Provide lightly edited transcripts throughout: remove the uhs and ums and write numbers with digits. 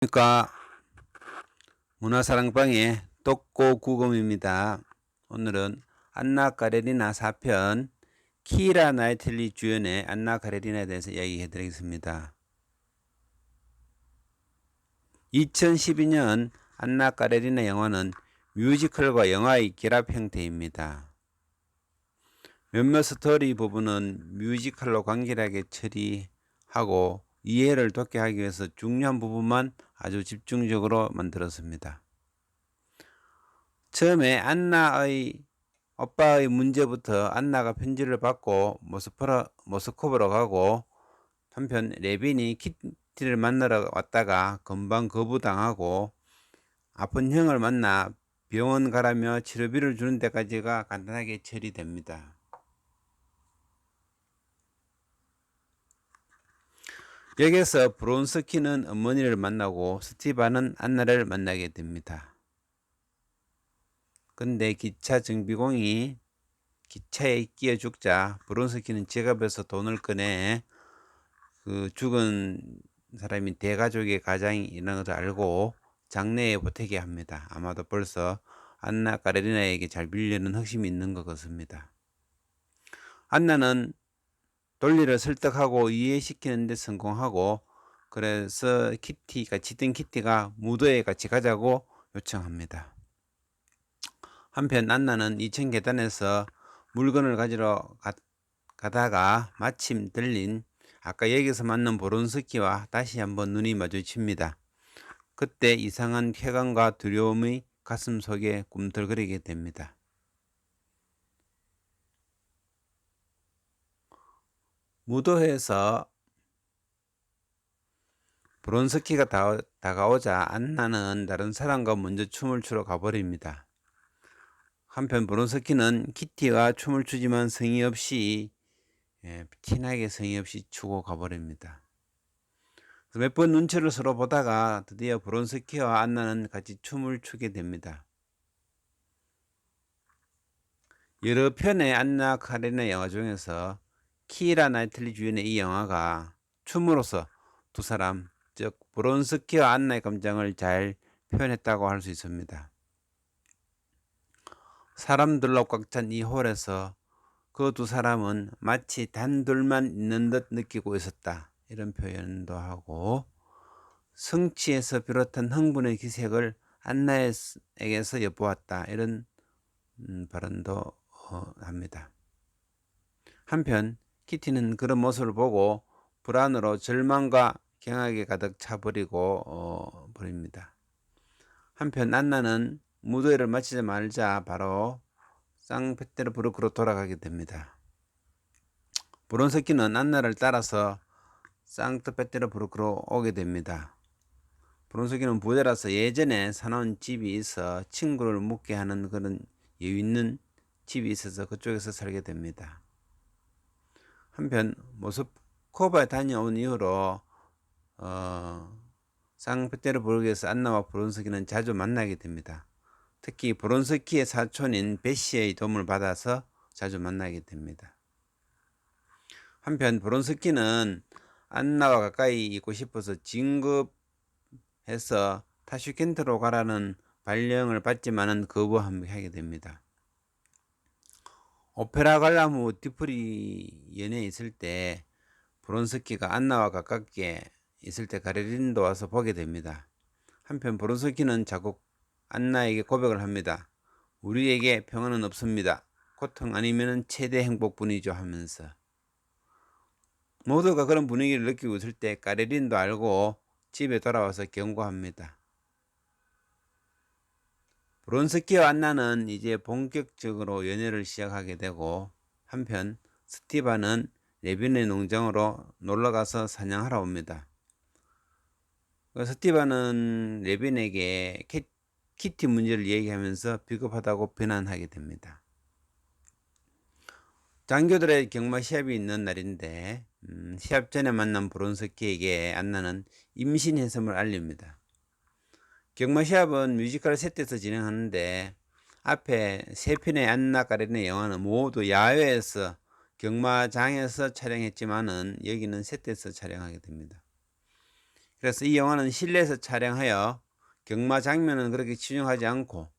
그러니까 문화사랑방의 독고구검입니다. 오늘은 안나 카레리나 4편 키라 나이틀리 주연의 안나 카레리나에 대해서 이야기해 드리겠습니다. 2012년 안나 카레리나 영화는 뮤지컬과 영화의 결합 형태입니다. 몇몇 스토리 부분은 뮤지컬로 간결하게 처리하고 이해를 돕게 하기 위해서 중요한 부분만 아주 집중적으로 만들었습니다. 처음에 안나의 오빠의 문제부터 안나가 편지를 받고 모스크바로 가고, 한편 레빈이 키티를 만나러 왔다가 금방 거부당하고 아픈 형을 만나 병원 가라며 치료비를 주는 데까지가 간단하게 처리됩니다. 여기서 브론스키는 어머니를 만나고 스티반은 안나를 만나게 됩니다. 근데 기차 정비공이 기차에 끼어 죽자 브론스키는 지갑에서 돈을 꺼내 그 죽은 사람이 대가족의 가장이라는 것을 알고 장례에 보태게 합니다. 아마도 벌써 안나 카레리나에게 잘 빌려는核심이 있는 것 같습니다. 안나는 돌리를 설득하고 이해시키는 데 성공하고, 그래서 지뜬 키티가 무도에 같이 가자고 요청합니다. 한편 안나는 2층 계단에서 물건을 가지러 가다가 마침 들린 아까 여기서 만난 브론스키와 다시 한번 눈이 마주칩니다. 그때 이상한 쾌감과 두려움이 가슴 속에 꿈틀거리게 됩니다. 무도회에서 브론스키가 다가오자 안나는 다른 사람과 먼저 춤을 추러 가버립니다. 한편 브론스키는 키티와 춤을 추지만 성의 없이 티나게 성의 없이 추고 가버립니다. 몇 번 눈치를 서로 보다가 드디어 브론스키와 안나는 같이 춤을 추게 됩니다. 여러 편의 안나 카레리나 영화 중에서 키라 나이틀리 주연의 이 영화가 춤으로써 두 사람, 즉 브론스키와 안나의 감정을 잘 표현했다고 할 수 있습니다. 사람들로 꽉 찬 이 홀에서 그 두 사람은 마치 단둘만 있는 듯 느끼고 있었다, 이런 표현도 하고, 성취에서 비롯한 흥분의 기색을 안나에게서 엿보았다, 이런 발언도 합니다. 한편 키티는 그런 모습을 보고 불안으로 절망과 경악에 가득 차버리고 버립니다. 한편 안나는 무도회를 마치자마자 바로 상페테르부르크로 돌아가게 됩니다. 브론스키는 안나를 따라서 상트페테르부르크로 오게 됩니다. 브론스키는 부자라서 예전에 사놓은 집이 있어 친구를 묵게 하는 그런 여유 있는 집이 있어서 그쪽에서 살게 됩니다. 한편 모스크바에 다녀온 이후로 상페테르부르크에서 안나와 브론스키는 자주 만나게 됩니다. 특히 브론스키의 사촌인 베시의 도움을 받아서 자주 만나게 됩니다. 한편 브론스키는 안나와 가까이 있고 싶어서 진급해서 타슈켄트로 가라는 발령을 받지만은 거부하게 됩니다. 오페라 관람 뒤풀이 연회에 있을 때 브론스키가 안나와 가깝게 있을 때 카레린도 와서 보게 됩니다. 한편 브론스키는 자꾸 안나에게 고백을 합니다. 우리에게 평화는 없습니다. 고통 아니면 최대 행복뿐이죠, 하면서. 모두가 그런 분위기를 느끼고 있을 때 카레린도 알고 집에 돌아와서 경고합니다. 브론스키와 안나는 이제 본격적으로 연애를 시작하게 되고, 한편 스티반은 레빈의 농장으로 놀러가서 사냥하러 옵니다. 스티반은 레빈에게 키티 문제를 얘기하면서 비겁하다고 비난하게 됩니다. 장교들의 경마 시합이 있는 날인데 시합 전에 만난 브론스키에게 안나는 임신 해섬을 알립니다. 경마 시합은 뮤지컬 세트에서 진행하는데 앞에 세 편의 안나 카레리나 영화는 모두 야외에서 경마장에서 촬영했지만은 여기는 세트에서 촬영하게 됩니다. 그래서 이 영화는 실내에서 촬영하여 경마 장면은 그렇게 치중하지 않고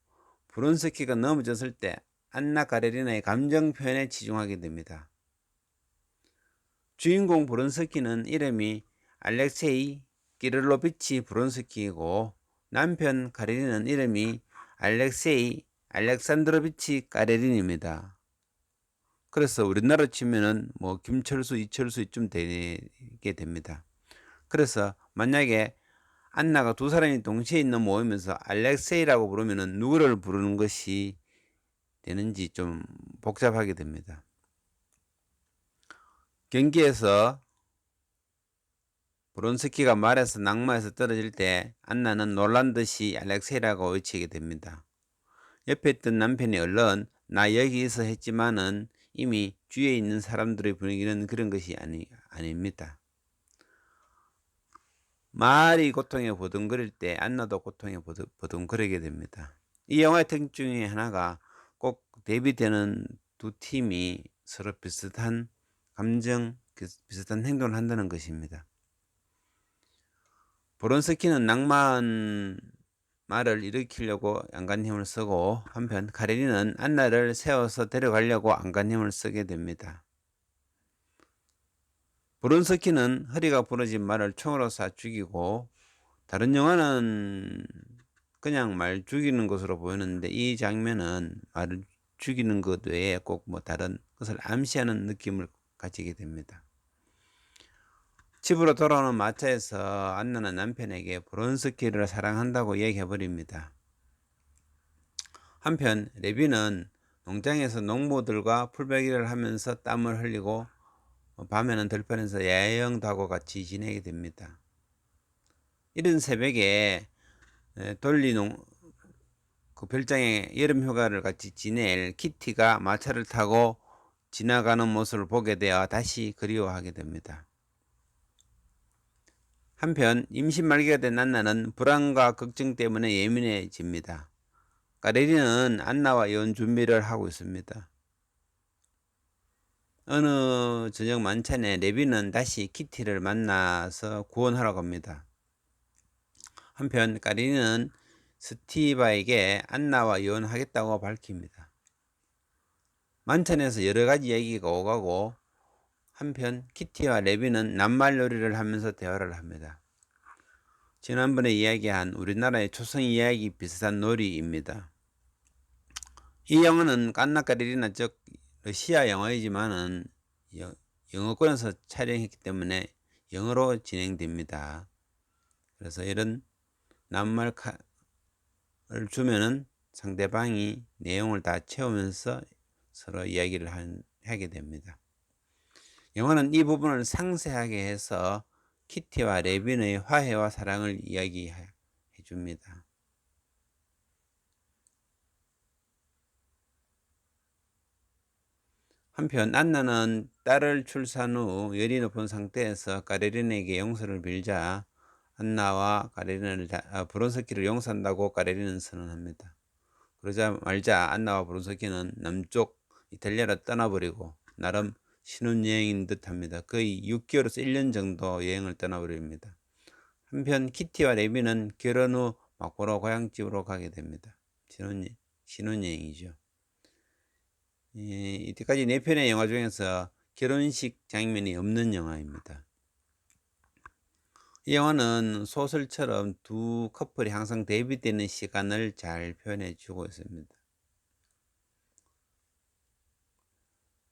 브론스키가 넘어졌을 때 안나 카레리나의 감정 표현에 치중하게 됩니다. 주인공 브론스키는 이름이 알렉세이 키릴로비치 브론스키이고 남편 카레린은 이름이 알렉세이 알렉산드로비치 카레린입니다. 그래서 우리나라 치면은 뭐 김철수, 이철수 이쯤 되게 됩니다. 그래서 만약에 안나가 두 사람이 동시에 있는 모임에서 알렉세이라고 부르면은 누구를 부르는 것이 되는지 좀 복잡하게 됩니다. 경기에서 브론스키가 말에서 낙마에서 떨어질 때 안나는 놀란 듯이 알렉세이라고 외치게 됩니다. 옆에 있던 남편이 얼른 나 여기 있어 했지만은 이미 주위에 있는 사람들의 분위기는 그런 것이 아닙니다. 말이 고통에 버둥거릴 때 안나도 고통에 버둥거리게 됩니다. 이 영화의 특징 중에 하나가 꼭 대비되는 두 팀이 서로 비슷한 감정, 비슷한 행동을 한다는 것입니다. 브론스키는 낭만 말을 일으키려고 안간힘을 쓰고 한편 카레린은 안나를 세워서 데려가려고 안간힘을 쓰게 됩니다. 브론스키는 허리가 부러진 말을 총으로 쏴 죽이고 다른 영화는 그냥 말 죽이는 것으로 보이는데 이 장면은 말을 죽이는 것 외에 꼭 뭐 다른 것을 암시하는 느낌을 가지게 됩니다. 집으로 돌아오는 마차에서 안나는 남편에게 브론스키를 사랑한다고 얘기해버립니다. 한편 레비는 농장에서 농부들과 풀베기를 하면서 땀을 흘리고 밤에는 들판에서 야영도 하고 같이 지내게 됩니다. 이른 새벽에 돌리 그 별장에 여름 휴가를 같이 지낼 키티가 마차를 타고 지나가는 모습을 보게 되어 다시 그리워하게 됩니다. 한편 임신 말기가 된 안나는 불안과 걱정 때문에 예민해집니다. 카레린은 안나와 이혼 준비를 하고 있습니다. 어느 저녁 만찬에 레비는 다시 키티를 만나서 구원하러 갑니다. 한편 카레린은 스티바에게 안나와 이혼하겠다고 밝힙니다. 만찬에서 여러 가지 얘기가 오가고 한편 키티와 레비는 낱말놀이를 하면서 대화를 합니다. 지난번에 이야기한 우리나라의 초성 이야기 비슷한 놀이입니다. 이 영화는 깐나 카레리나 즉 러시아 영화이지만은 영어권에서 촬영했기 때문에 영어로 진행됩니다. 그래서 이런 낱말을 주면은 상대방이 내용을 다 채우면서 서로 이야기를 하게 됩니다. 영화는 이 부분을 상세하게 해서 키티와 레빈의 화해와 사랑을 이야기해 줍니다. 한편 안나는 딸을 출산 후 열이 높은 상태에서 카레린에게 용서를 빌자 안나와 브론스키를 용서한다고 카레린은 선언합니다. 그러자 말자 안나와 브론스키는 남쪽 이탈리아로 떠나버리고 나름 신혼여행인 듯합니다. 거의 6개월에서 1년 정도 여행을 떠나버립니다. 한편 키티와 레비는 결혼 후 막보로 고향집으로 가게 됩니다. 신혼여행이죠. 이때까지 4편의 영화 중에서 결혼식 장면이 없는 영화입니다. 이 영화는 소설처럼 두 커플이 항상 대비되는 시간을 잘 표현해 주고 있습니다.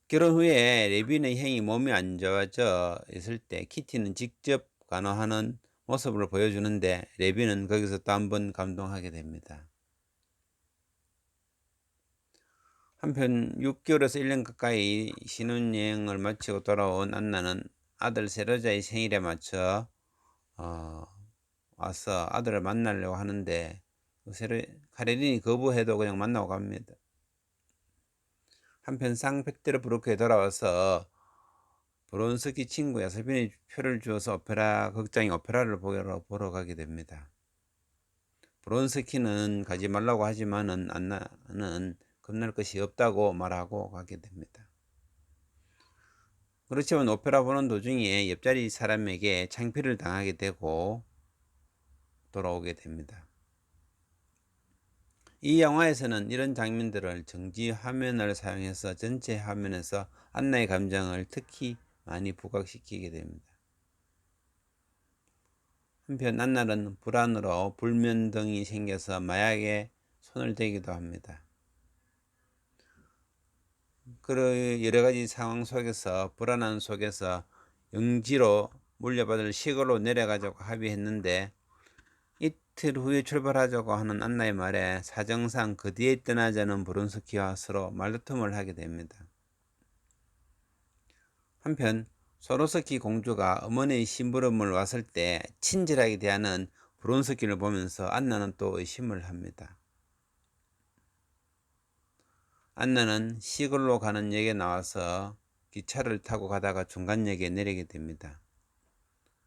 결혼 후에 레빈의 형이 몸이 안 좋아져 있을 때 키티는 직접 간호하는 모습을 보여주는데 레빈은 거기서 또 한 번 감동하게 됩니다. 한편 6개월에서 1년 가까이 신혼여행을 마치고 돌아온 안나는 아들 세로자의 생일에 맞춰 와서 아들을 만나려고 하는데 카레린이 거부해도 그냥 만나고 갑니다. 한편 상페테르부르크에 돌아와서 브론스키 친구 야세빈이 표를 주어서 오페라를 보러 가게 됩니다. 브론스키는 가지 말라고 하지만은 안나는 겁날 것이 없다고 말하고 가게 됩니다. 그렇지만 오페라 보는 도중에 옆자리 사람에게 창피를 당하게 되고 돌아오게 됩니다. 이 영화에서는 이런 장면들을 정지 화면을 사용해서 전체 화면에서 안나의 감정을 특히 많이 부각시키게 됩니다. 한편 안나는 불안으로 불면등이 생겨서 마약에 손을 대기도 합니다. 그런 여러 가지 상황 속에서 불안한 속에서 영지로 물려받을 시골로 내려가자고 합의했는데 이틀 후에 출발하자고 하는 안나의 말에 사정상 그 뒤에 떠나자는 브론스키와 서로 말다툼을 하게 됩니다. 한편 소로스키 공주가 어머니의 심부름을 왔을 때 친절하게 대하는 브론스키를 보면서 안나는 또 의심을 합니다. 안나는 시골로 가는 역에 나와서 기차를 타고 가다가 중간역에 내리게 됩니다.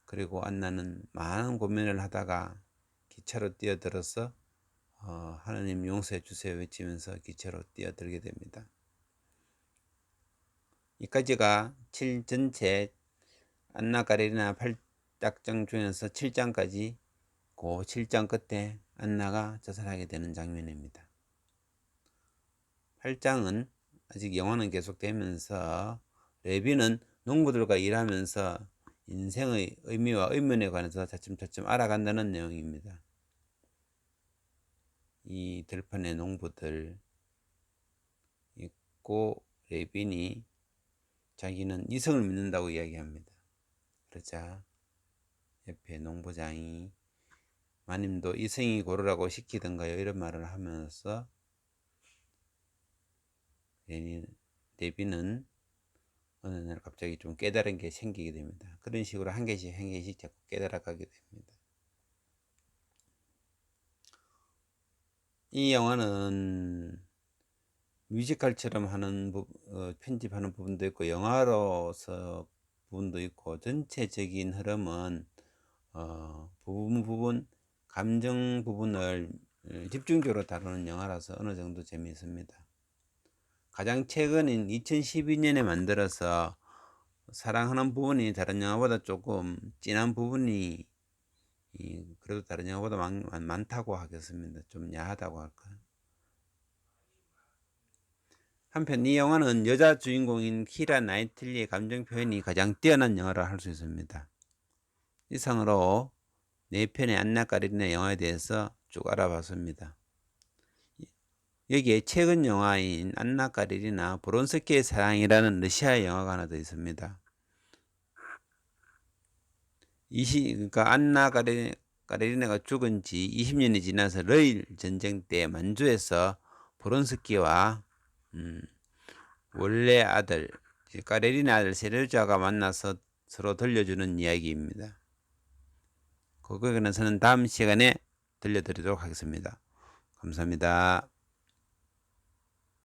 그리고 안나는 많은 고민을 하다가 기차로 뛰어들어서 하나님 용서해 주세요 외치면서 기차로 뛰어들게 됩니다. 이까지가 전체 안나 까레리나 8작장 중에서 7장까지 그 7장 끝에 안나가 자살하게 되는 장면입니다. 8장은 아직 영화는 계속되면서 레비는 농부들과 일하면서 인생의 의미와 의문에 관해서 차츰차츰 알아간다는 내용입니다. 이 들판의 농부들 있고 레빈이 자기는 이성을 믿는다고 이야기합니다. 그러자 옆에 농부장이 마님도 이성이 고르라고 시키던가요? 이런 말을 하면서 레빈은 어느 날 갑자기 좀 깨달은 게 생기게 됩니다. 그런 식으로 한 개씩 자꾸 깨달아가게 됩니다. 이 영화는 뮤지컬처럼 하는 편집하는 부분도 있고 영화로서 부분도 있고 전체적인 흐름은 부분 감정 부분을 집중적으로 다루는 영화라서 어느 정도 재미있습니다. 가장 최근인 2012년에 만들어서 사랑하는 부분이 다른 영화보다 조금 진한 부분이 그래도 다른 영화보다 많다고 하겠습니다. 좀 야하다고 할까요? 한편 이 영화는 여자 주인공인 키라 나이틀리의 감정 표현이 가장 뛰어난 영화라 할 수 있습니다. 이상으로 4편의 안나 까레리나 영화에 대해서 쭉 알아봤습니다. 여기에 최근 영화인 안나 까레리나 브론스키의 사랑이라는 러시아 영화가 하나 더 있습니다. 그러니까 안나 까레리나가 죽은 지 20년이 지나서 러일 전쟁 때 만주에서 브론스키와 원래 아들 까레리나 아들 세르자가 만나서 서로 들려주는 이야기입니다. 그거에 관해서는 다음 시간에 들려드리도록 하겠습니다. 감사합니다.